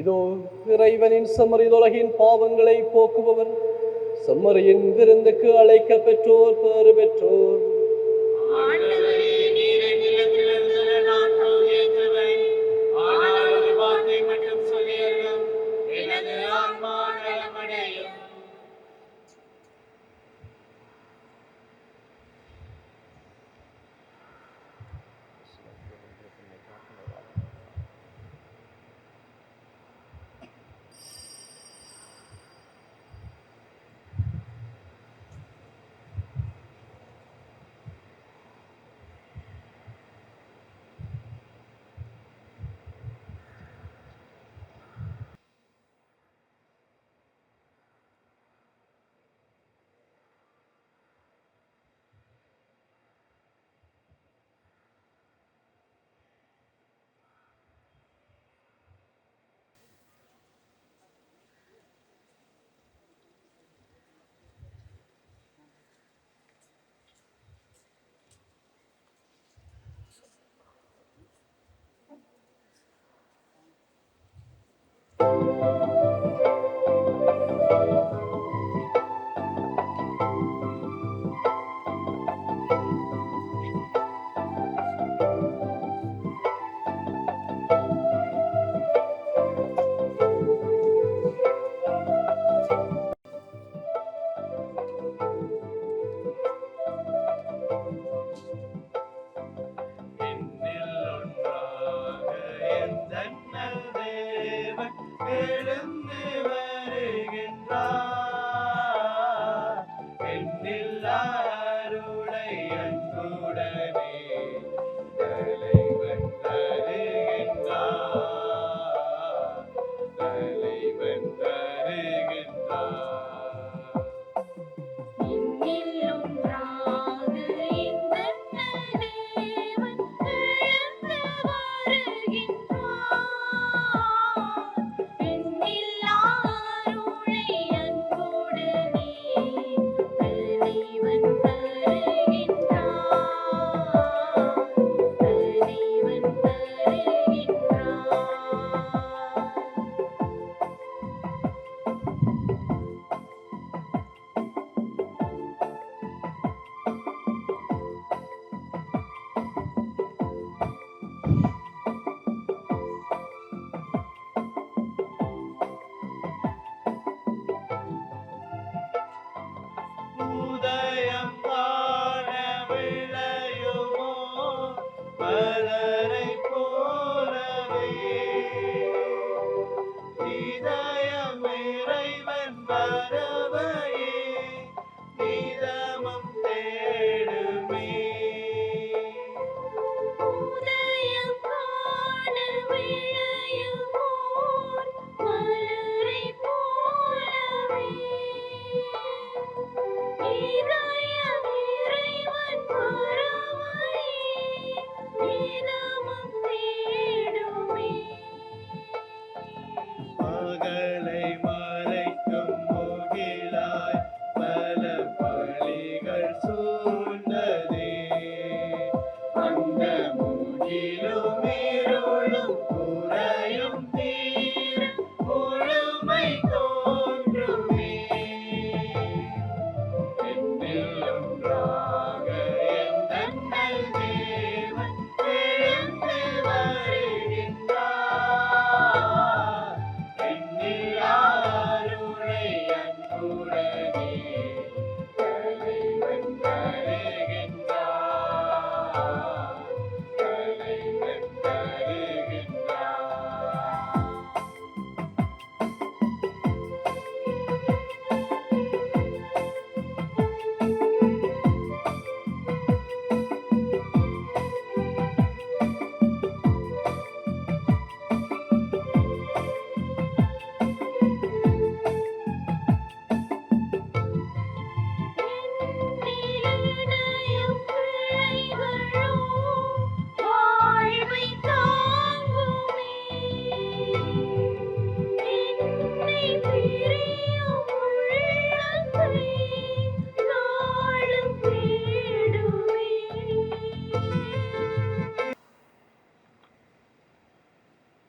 இதோ இறைவனின் செம்மறியுலகின் பாவங்களை போக்குபவர். செம்மறியின் விருந்துக்கு அழைக்க பெற்றோர் பேறு பெற்றோர். ஆண்டவரே, நீர் என்னிடத்திலிருந்து நான் தகுதியற்றவன். ஆனால் ஒரு வார்த்தை மட்டும் சொல்லியருளும், எனது ஆன்மா நலமடையும்.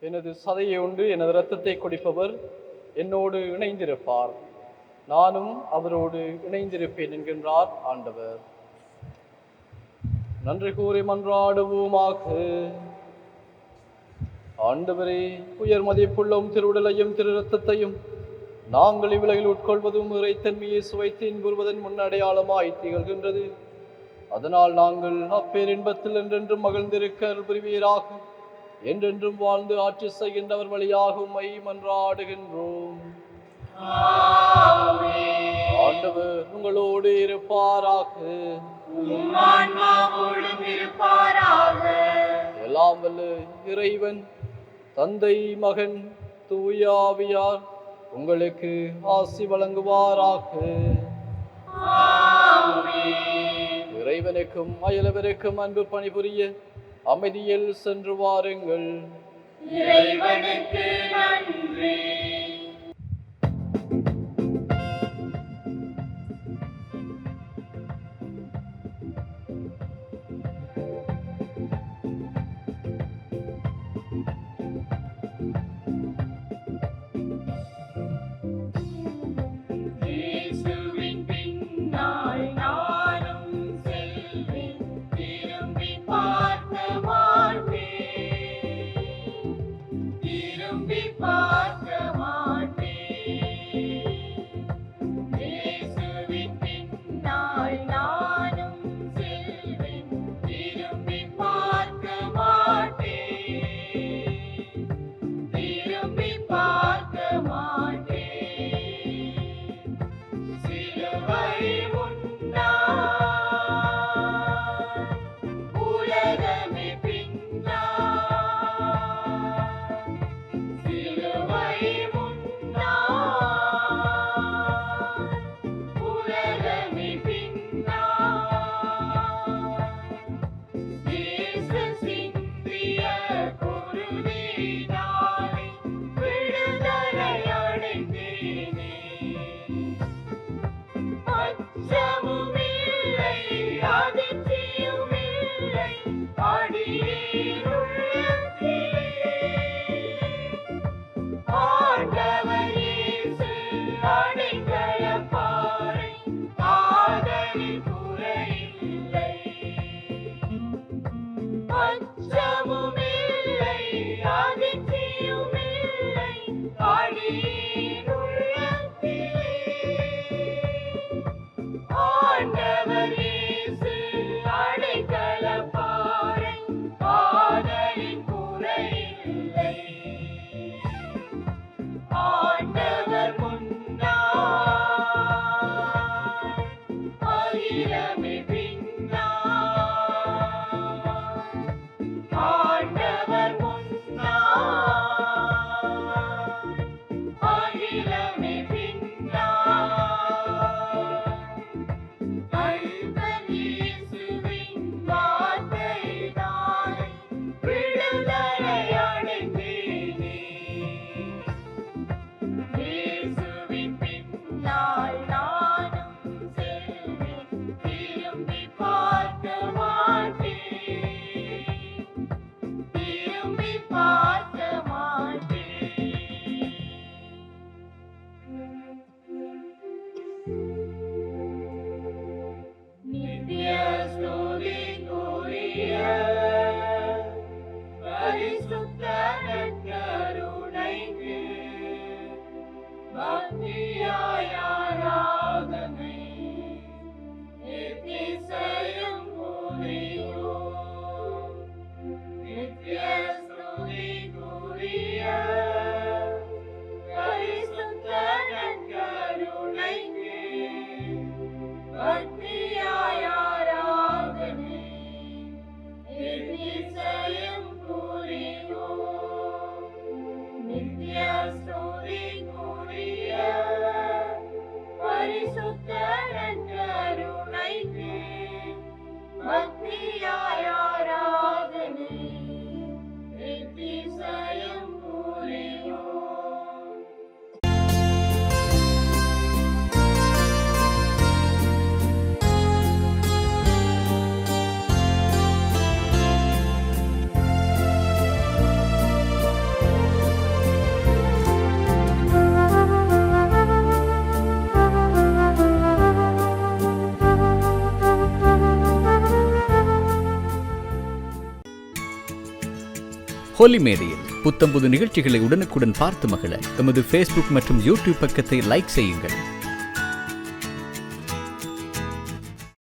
எனது சதையை உண்டு எனது இரத்தத்தை குடிப்பவர் என்னோடு இணைந்திருப்பார், நானும் அவரோடு இணைந்திருப்பேன் என்கின்றார் ஆண்டவர். நன்றி கூறி மன்றாடுவோமாக. ஆண்டவரே, உயர் மதிப்புள்ள திருவுடலையும் திரு இரத்தத்தையும் நாங்கள் இவ்வுலகில் உட்கொள்வதும் இறைத்தன்மையை சுவைத்து இன்புறுவதன் முன்னடையாளமாய் திகழ்கின்றது. அதனால் நாங்கள் அப்பேரின்பத்தில் என்றென்றும் மகிழ்ந்திருக்க அருள் புரிவீராக. என்றென்றும் வாழ்ந்து ஆட்சி செய்கின்றவர் வழியாக உம்மை மன்றாடுகின்றோம். ஆண்டவர் உங்களோடு இருப்பாராக. எல்லாம் வல்ல இறைவன் தந்தை, மகன், தூய ஆவியார் உங்களுக்கு ஆசி வழங்குவாராக. இறைவனுக்கும் அயலவருக்கும் அன்பு பணிபுரிய அமைதியில் சென்று வாருங்கள். இறைவனுக்கு நன்றி. விடுதலை அடைந்தேன். ஹோலி மேடையில் புத்தம்புது நிகழ்ச்சிகளை உடனுக்குடன் பார்த்து மகிழ எமது ஃபேஸ்புக் மற்றும் யூடியூப் பக்கத்தை லைக் செய்யுங்கள்.